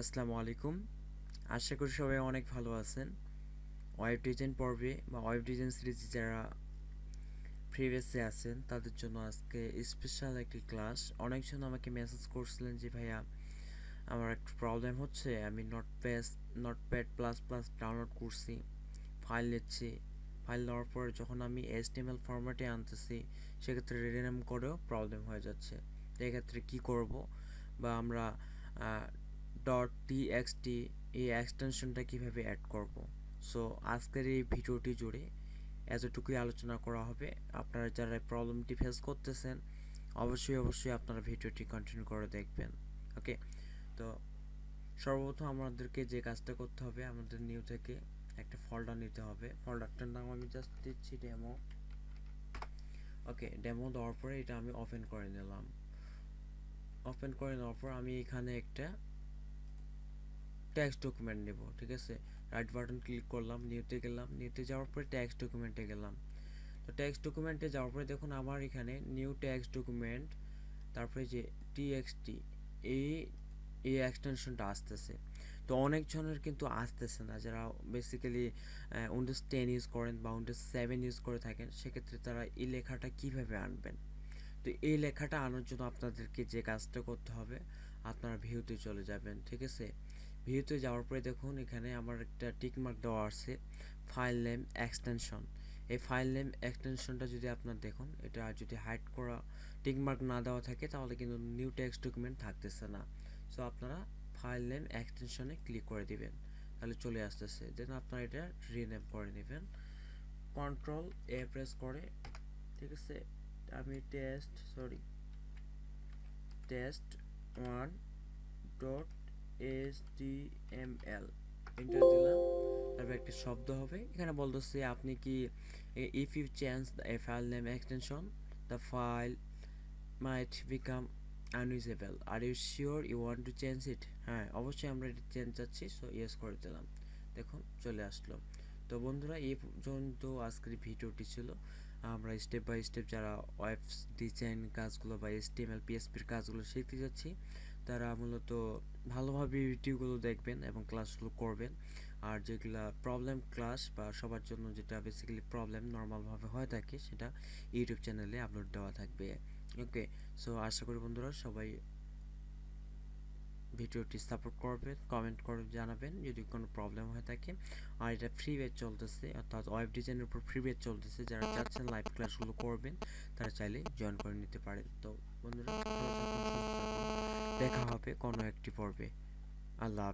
আসসালামু আলাইকুম। আশা করি সবাই অনেক ভালো আছেন। ওয়েব ডিজাইন পর্বে বা ওয়েব ডিজাইন সিরিজে যারা প্রিভিয়াসে আছেন তাদের জন্য আজকে স্পেশাল একটি ক্লাস। অনেকজন আমাকে মেসেজ করছিলেন যে ভাইয়া আমার একটা প্রবলেম হচ্ছে, আমি নোটপ্যাড প্লাস প্লাস ডাউনলোড করছি, ফাইল নিচ্ছি, ফাইল নেওয়ার পর যখন আমি HTML ফরম্যাটে আনতেছি সেক্ষেত্রে রিনেম করেও প্রবলেম হয়ে যাচ্ছে। তো এক্ষেত্রে কী করব, বা আমরা .txt এই এক্সটেনশনটা কিভাবে অ্যাড করব। সো আজকের এই ভিডিওটি জুড়ে এতটুকুই আলোচনা করা হবে। আপনারা যারা প্রবলেমটি ফেস করতেছেন অবশ্যই আপনারা ভিডিওটি কন্টিনিউ করে দেখবেন। ওকে, তো সর্বপ্রথম আমাদেরকে যে কাজটা করতে হবে, আমাদের নিউ থেকে একটা ফোল্ডার নিতে হবে। ফোল্ডারটার নাম আমি জাস্ট দিচ্ছি ডেমো। ওকে, ডেমো দেওয়ার পরে এটা আমি ওপেন করে নিলাম। ওপেন করে নেওয়ার পর আমি এখানে একটা টেক্সট ডকুমেন্ট নেব। ঠিক আছে, রাইট বাটন ক্লিক করলাম, নিউতে গেলাম, নিউতে যাওয়ার পরে টেক্সট ডকুমেন্টে গেলাম। তো টেক্সট ডকুমেন্টে যাওয়ার পরে দেখুন আমার এখানে নিউ টেক্সট ডকুমেন্ট, তারপরে যে টিএক্সটি এই এই এক্সটেনশনটা আসতেছে। তো অনেকজনের কিন্তু আসতেছে না, যারা বেসিক্যালি উইন্ডোজ 10 ইউজ করেন বা উইন্ডোজ 7 ইউজ করে থাকেন, সেক্ষেত্রে তারা এই লেখাটা কিভাবে আনবেন। তো এই লেখাটা আনার জন্য আপনাদেরকে যে কাজটা করতে হবে, আপনারা ভিউতে চলে যাবেন। ঠিক আছে, ভিউতে যাওয়ার পরে দেখুন এখানে আমার একটা টিকমার্ক দেওয়া আছে, ফাইল নেম এক্সটেনশন। এই ফাইল নেম এক্সটেনশনটা যদি আপনার দেখুন, এটা যদি হাইড করা টিকমার্ক না দেওয়া থাকে তাহলে কিন্তু নিউ টেক্সট ডকুমেন্ট থাকতেছে না। সো আপনারা ফাইল নেম এক্সটেনশনে ক্লিক করে দিবেন, তাহলে চলে আসতেছে। দেন আপনারা এটা রিনেম করে নেবেন, কন্ট্রোল এ প্রেস করে। ঠিক আছে, আমি টেস্ট 1.html এন্টার দিলাম। তারপর একটা শব্দ হবে, এখানে বলতেছে আপনি কি if you change a file name extension the file might become unusable, are you sure you want to change it. হ্যাঁ, অবশ্যই আমরা এটা চেঞ্জ চাচ্ছি, সো ইয়েস করে দিলাম। দেখুন চলে আসলো। তো বন্ধুরা, এই পর্যন্ত আজকের ভিডিওটি ছিল। আমরা স্টেপ বাই স্টেপ যারা ওয়েব ডিজাইন কাজগুলো বা HTML PHPর কাজগুলো শিখতে যাচ্ছি, তারা মূলত ভালোভাবে ভিডিওগুলো দেখবেন এবং ক্লাসগুলো করবেন। আর যেগুলা প্রবলেম ক্লাস বা সবার জন্য যেটা বেসিক্যালি প্রবলেম নর্মালভাবে হয়ে থাকে, সেটা ইউটিউব চ্যানেলে আপলোড দেওয়া থাকবে। ওকে, সো আশা করি বন্ধুরা সবাই ভিডিওটি সাপোর্ট করবেন, কমেন্ট করে জানাবেন যদি কোনো প্রবলেম হয়ে থাকে। আর এটা ফ্রি ব্যাচ চলতেছে, অর্থাৎ ওয়েব ডিজাইনের উপর ফ্রি ব্যাচ চলতেছে। যারা চাচ্ছেন লাইভ ক্লাসগুলো করবেন তারা চাইলে জয়েন করে নিতে পারেন। তো বন্ধুরা, ভালো থাকুন, সুস্থ থাকুন, দেখা হবে কোনো একটি পর্বে। আল্লাহ।